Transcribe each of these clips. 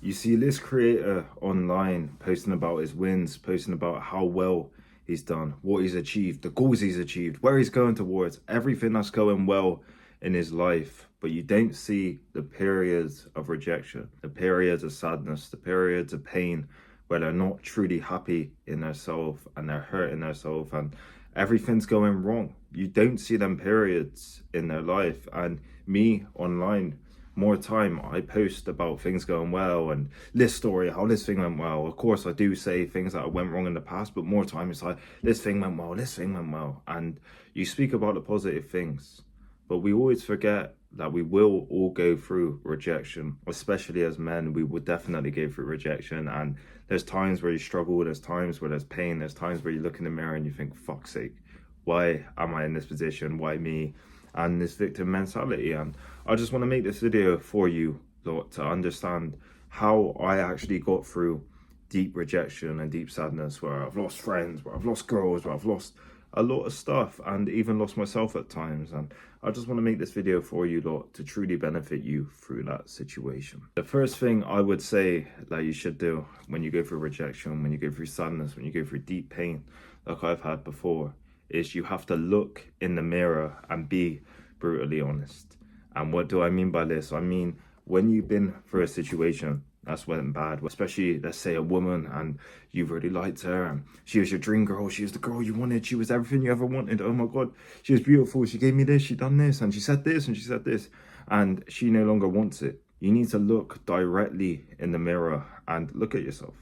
You see this creator online posting about his wins, posting about how well he's done, what he's achieved, the goals he's achieved, where he's going towards, everything that's going well in his life. But you don't see the periods of rejection, the periods of sadness, the periods of pain where they're not truly happy in themselves and they're hurting themselves and everything's going wrong. You don't see them periods in their life. And me online, more time I post about things going well and this story, how this thing went well. Of course I do say things that went wrong in the past, but more time it's like this thing went well, this thing went well. And you speak about the positive things, but we always forget that we will all go through rejection. Especially as men, we will definitely go through rejection. And there's times where you struggle, there's times where there's pain, there's times where you look in the mirror and you think, fuck's sake, why am I in this position? Why me? And this victim mentality. And I just want to make this video for you lot to understand how I actually got through deep rejection and deep sadness, where I've lost friends, where I've lost girls, where I've lost a lot of stuff and even lost myself at times. And I just want to make this video for you lot to truly benefit you through that situation. The first thing I would say that you should do when you go through rejection, when you go through sadness, when you go through deep pain like I've had before, is you have to look in the mirror and be brutally honest. And what do I mean by this? I mean, when you've been through a situation that's went bad, especially let's say a woman and you really liked her and she was your dream girl, she was the girl you wanted, she was everything you ever wanted, oh my god, she was beautiful, she gave me this, she done this, and she said this, and she said this, and she no longer wants it. You need to look directly in the mirror and look at yourself,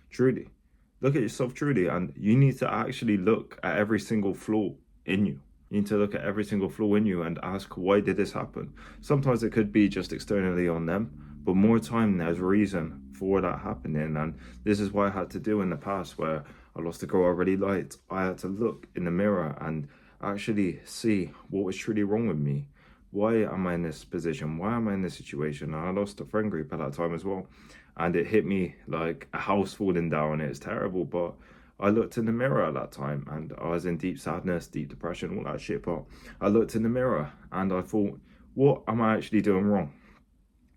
truly. Look at yourself truly, and you need to actually look at every single flaw in you. You need to look at every single flaw in you and ask, why did this happen? Sometimes it could be just externally on them, but more time there's reason for that happening. And this is what I had to do in the past, where I lost a girl I really liked. I had to look in the mirror and actually see what was truly wrong with me. Why am I in this position? Why am I in this situation? And I lost a friend group at that time as well. And it hit me like a house falling down. It's terrible, but I looked in the mirror at that time and I was in deep sadness, deep depression, all that shit. But I looked in the mirror and I thought, what am I actually doing wrong?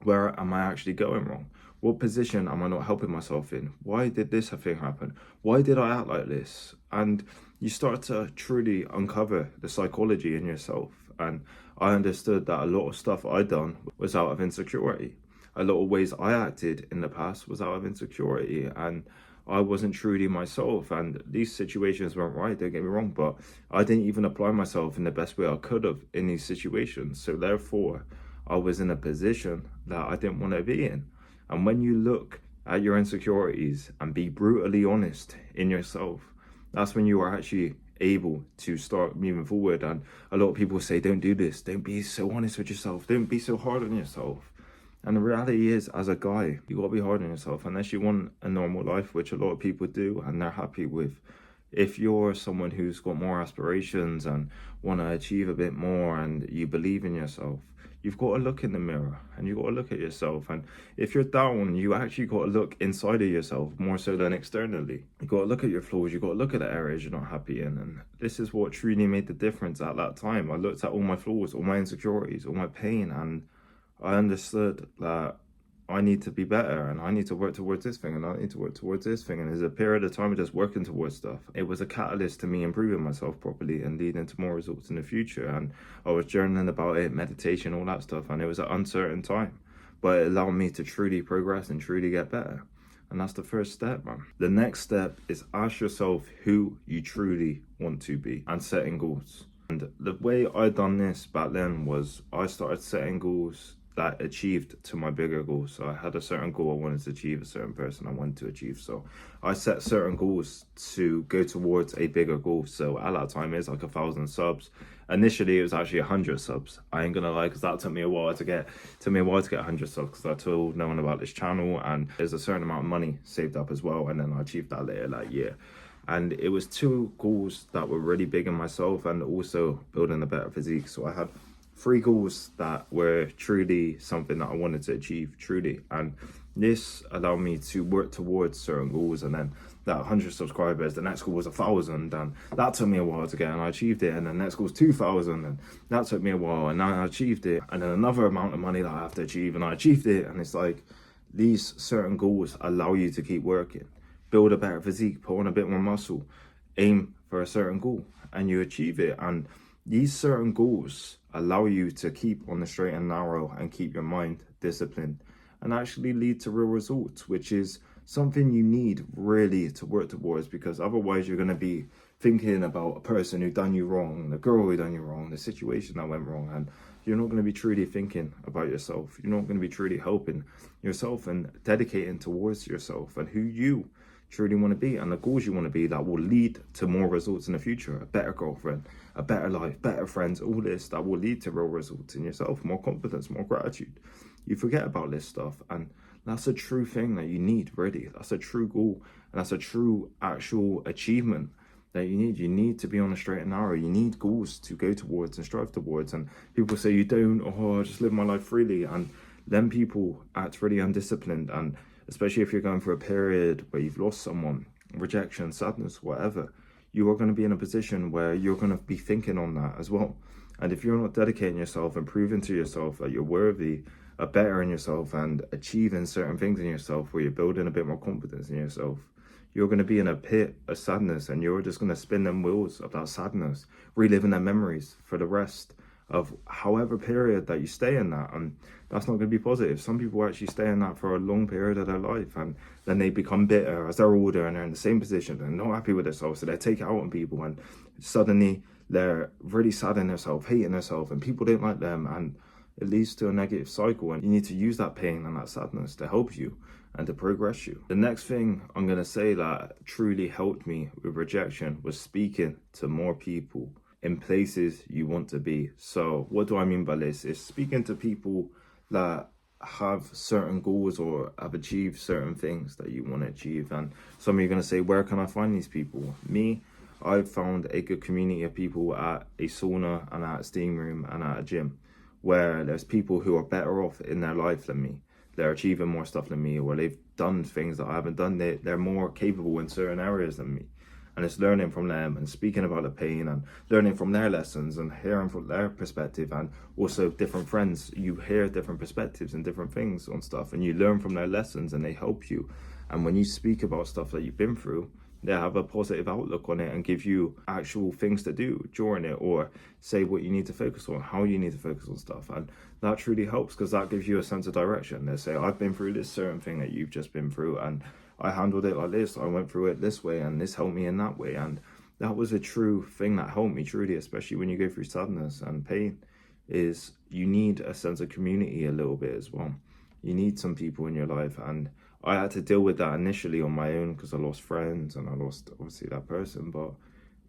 Where am I actually going wrong? What position am I not helping myself in? Why did this thing happen? Why did I act like this? And you start to truly uncover the psychology in yourself. And I understood that a lot of stuff I done was out of insecurity. A lot of ways I acted in the past was out of insecurity, and I wasn't truly myself. And these situations weren't right, don't get me wrong, but I didn't even apply myself in the best way I could have in these situations. So therefore, I was in a position that I didn't want to be in. And when you look at your insecurities and be brutally honest in yourself, that's when you are actually able to start moving forward. And a lot of people say, don't do this, don't be so honest with yourself, don't be so hard on yourself. And the reality is, as a guy, you got to be hard on yourself unless you want a normal life, which a lot of people do and they're happy with. If you're someone who's got more aspirations and want to achieve a bit more and you believe in yourself, you've got to look in the mirror and you've got to look at yourself. And if you're down, you actually got to look inside of yourself more so than externally. You've got to look at your flaws, you've got to look at the areas you're not happy in. And this is what truly made the difference at that time. I looked at all my flaws, all my insecurities, all my pain, and I understood that I need to be better and I need to work towards this thing and I need to work towards this thing. And there's a period of time of just working towards stuff. It was a catalyst to me improving myself properly and leading to more results in the future. And I was journaling about it, meditation, all that stuff. And it was an uncertain time, but it allowed me to truly progress and truly get better. And that's the first step, man. The next step is ask yourself who you truly want to be and setting goals. And the way I done this back then was I started setting goals that achieved to my bigger goals. So I had a certain goal I wanted to achieve, a certain person I wanted to achieve. So I set certain goals to go towards a bigger goal. So at that time, it's like 1,000 subs. Initially, it was actually 100 subs. I ain't gonna lie, because that took me a while to get 100 subs, because I told no one about this channel, and there's a certain amount of money saved up as well. And then I achieved that later that year. And it was two goals that were really big in myself and also building a better physique. So I had 3 goals that were truly something that I wanted to achieve, truly. And this allowed me to work towards certain goals. And then that 100 subscribers, the next goal was 1,000. And that took me a while to get, and I achieved it. And the next goal was 2,000. And that took me a while, and I achieved it. And then another amount of money that I have to achieve, and I achieved it. And it's like, these certain goals allow you to keep working. Build a better physique, put on a bit more muscle, aim for a certain goal, and you achieve it. And these certain goals allow you to keep on the straight and narrow and keep your mind disciplined and actually lead to real results, which is something you need really to work towards, because otherwise you're going to be thinking about a person who done you wrong, the girl who done you wrong, the situation that went wrong, and you're not going to be truly thinking about yourself. You're not going to be truly helping yourself and dedicating towards yourself and who you truly want to be and the goals you want to be that will lead to more results in the future. A better girlfriend, a better life, better friends, all this that will lead to real results in yourself, more confidence, more gratitude. You forget about this stuff, and that's a true thing that you need, really. That's a true goal, and that's a true actual achievement that you need. You need to be on the straight and narrow. You need goals to go towards and strive towards. And people say you don't, oh, I just live my life freely. And then people act really undisciplined. And especially if you're going through a period where you've lost someone, rejection, sadness, whatever, you are going to be in a position where you're going to be thinking on that as well. And if you're not dedicating yourself and proving to yourself that you're worthy of bettering yourself and achieving certain things in yourself, where you're building a bit more confidence in yourself, you're going to be in a pit of sadness, and you're just going to spin them wheels of that sadness, reliving their memories for the rest of however period that you stay in that. And that's not going to be positive. Some people actually stay in that for a long period of their life, and then they become bitter as they're older and they're in the same position and not happy with themselves, so they take it out on people, and suddenly they're really sad in themselves, hating themselves, and people don't like them, and it leads to a negative cycle. And you need to use that pain and that sadness to help you and to progress you. The next thing I'm going to say that truly helped me with rejection was speaking to more people in places you want to be. So what do I mean by this? It's speaking to people that have certain goals or have achieved certain things that you want to achieve. And some of you are going to say, where can I find these people? Me, I've found a good community of people at a sauna and at a steam room and at a gym, where there's people who are better off in their life than me. They're achieving more stuff than me, or they've done things that I haven't done. They're more capable in certain areas than me. And it's learning from them and speaking about the pain and learning from their lessons and hearing from their perspective, and also different friends. You hear different perspectives and different things on stuff, and you learn from their lessons and they help you. And when you speak about stuff that you've been through, they have a positive outlook on it and give you actual things to do during it, or say what you need to focus on, how you need to focus on stuff. And that truly helps, because that gives you a sense of direction. They say, I've been through this certain thing that you've just been through, and I handled it like this, I went through it this way, and this helped me in that way. And that was a true thing that helped me truly, especially when you go through sadness and pain, is you need a sense of community a little bit as well. You need some people in your life, and I had to deal with that initially on my own, because I lost friends and I lost obviously that person. But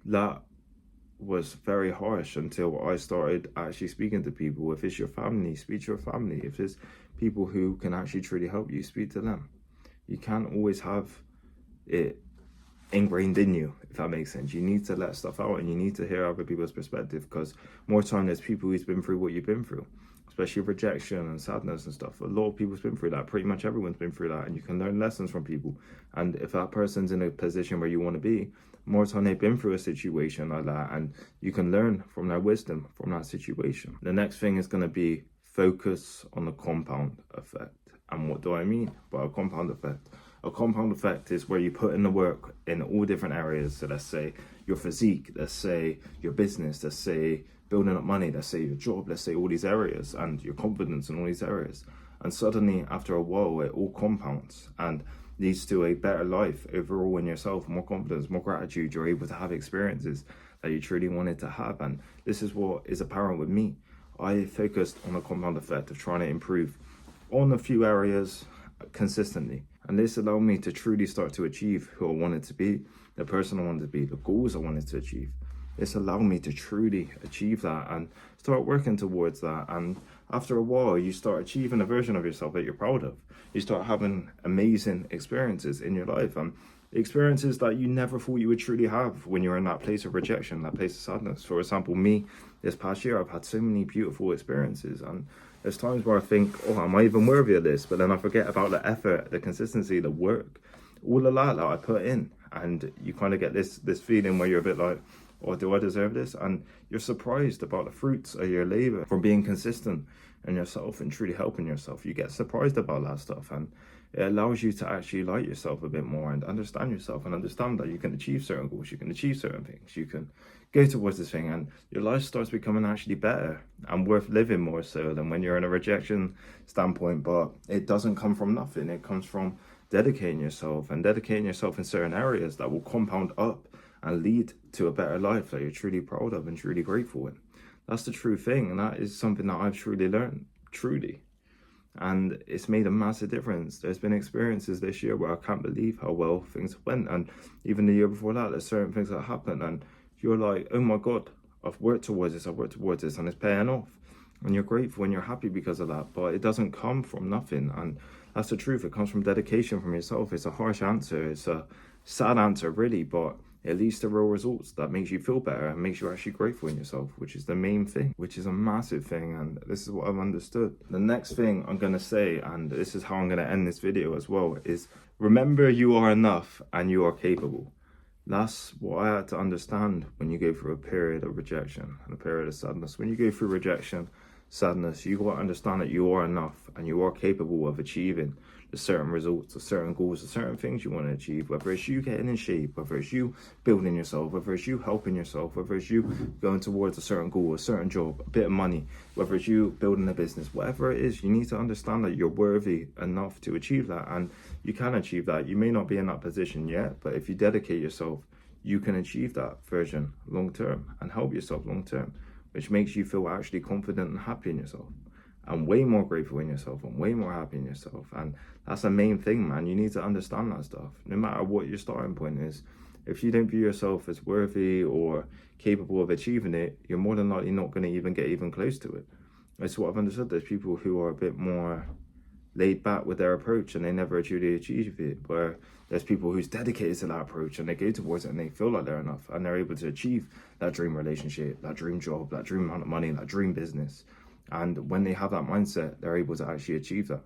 that was very harsh until I started actually speaking to people. If it's your family, speak to your family. If there's people who can actually truly help you, speak to them. You can't always have it ingrained in you, if that makes sense. You need to let stuff out, and you need to hear other people's perspective, because more time there's people who's been through what you've been through, especially rejection and sadness and stuff. A lot of people's been through that. Pretty much everyone's been through that, and you can learn lessons from people. And if that person's in a position where you want to be, more time they've been through a situation like that, and you can learn from their wisdom from that situation. The next thing is going to be focus on the compound effect. And what do I mean by a compound effect? A compound effect is where you put in the work in all different areas. So let's say your physique, let's say your business, let's say building up money, let's say your job, let's say all these areas, and your confidence in all these areas. And suddenly, after a while, it all compounds and leads to a better life overall in yourself, more confidence, more gratitude. You're able to have experiences that you truly wanted to have. And this is what is apparent with me. I focused on the compound effect of trying to improve on a few areas consistently. And this allowed me to truly start to achieve who I wanted to be, the person I wanted to be, the goals I wanted to achieve. This allowed me to truly achieve that and start working towards that. And after a while, you start achieving a version of yourself that you're proud of. You start having amazing experiences in your life, and experiences that you never thought you would truly have when you're in that place of rejection, that place of sadness. For example, me, this past year, I've had so many beautiful experiences, and there's times where I think, oh, am I even worthy of this? But then I forget about the effort, the consistency, the work, all of that I put in. And you kind of get this feeling where you're a bit like, oh, do I deserve this? And you're surprised about the fruits of your labor from being consistent in yourself and truly helping yourself. You get surprised about that stuff, and it allows you to actually like yourself a bit more and understand yourself and understand that you can achieve certain goals, you can achieve certain things, you can go towards this thing, and your life starts becoming actually better and worth living more so than when you're in a rejection standpoint. But it doesn't come from nothing. It comes from dedicating yourself in certain areas that will compound up and lead to a better life that you're truly proud of and truly grateful in. That's the true thing, and that is something that I've truly learned, truly. And it's made a massive difference. There's been experiences this year where I can't believe how well things went, and even the year before that, there's certain things that happen, and you're like, oh my God, I've worked towards this, and it's paying off. And you're grateful and you're happy because of that, but it doesn't come from nothing. And that's the truth. It comes from dedication from yourself. It's a harsh answer. It's a sad answer, really, but it leads to real results that makes you feel better and makes you actually grateful in yourself, which is the main thing, which is a massive thing. And this is what I've understood. The next thing I'm going to say, and this is how I'm going to end this video as well, is remember you are enough and you are capable. That's what I had to understand when you go through a period of rejection and a period of sadness. When you go through rejection, sadness, you got to understand that you are enough and you are capable of achieving the certain results, the certain goals, the certain things you want to achieve, whether it's you getting in shape, whether it's you building yourself, whether it's you helping yourself, whether it's you going towards a certain goal, a certain job, a bit of money, whether it's you building a business, whatever it is, you need to understand that you're worthy enough to achieve that, and you can achieve that. You may not be in that position yet, but if you dedicate yourself, you can achieve that version long term and help yourself long term, which makes you feel actually confident and happy in yourself and way more grateful in yourself and way more happy in yourself. And that's the main thing, man. You need to understand that stuff. No matter what your starting point is, if you don't view yourself as worthy or capable of achieving it, you're more than likely not going to even get even close to it. That's what I've understood. There's people who are a bit more laid back with their approach and they never truly achieve it, where there's people who's dedicated to that approach and they go towards it and they feel like they're enough and they're able to achieve that dream relationship, that dream job, that dream amount of money, that dream business. And when they have that mindset, they're able to actually achieve that.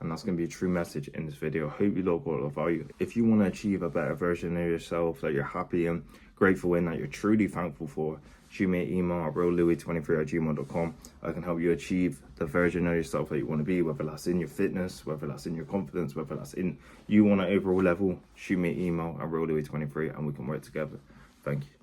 And that's going to be a true message in this video. Hope you lot got a lot of value. If you want to achieve a better version of yourself that you're happy and grateful in, that you're truly thankful for, shoot me an email at reallouis23@gmail.com. I can help you achieve the version of yourself that you want to be, whether that's in your fitness, whether that's in your confidence, whether that's in you on an overall level. Shoot me an email at reallouis23 and we can work together. Thank you.